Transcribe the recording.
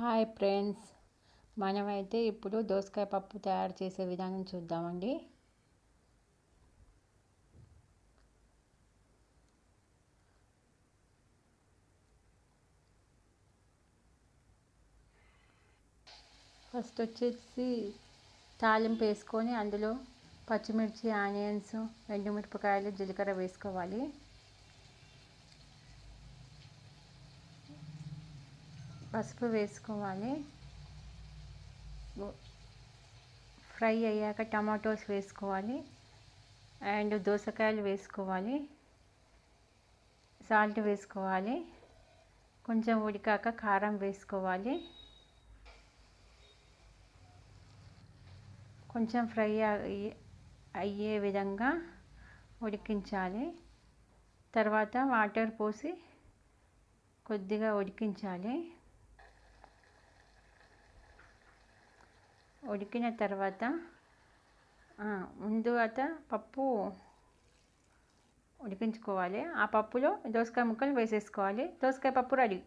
Hi friends, మనమైతే ఇప్పుడు దోసకాయ పప్పు తయారు చేసే విధానం చూద్దామండి. ఫస్ట్ వచ్చేసి తాలింపు వేసుకొని అందులో పచ్చిమిర్చి, ఆనియన్స్, ఎండుమిరపకాయలు, జీలకర్ర వేసుకోవాలి. పసుపు వేసుకోవాలి. ఫ్రై అయ్యాక టమాటోస్ వేసుకోవాలి అండ్ దోసకాయలు వేసుకోవాలి. సాల్ట్ వేసుకోవాలి. కొంచెం ఉడికాక కారం వేసుకోవాలి. కొంచెం ఫ్రై అయ్యే విధంగా ఉడికించాలి. తర్వాత వాటర్ పోసి కొద్దిగా ఉడికించాలి. ఉడికిన తర్వాత ముందుగా పప్పు ఉడికించుకోవాలి. ఆ పప్పులో దోసకాయ ముక్కలు వేసేసుకోవాలి. దోసకాయ పప్పు రెడీ.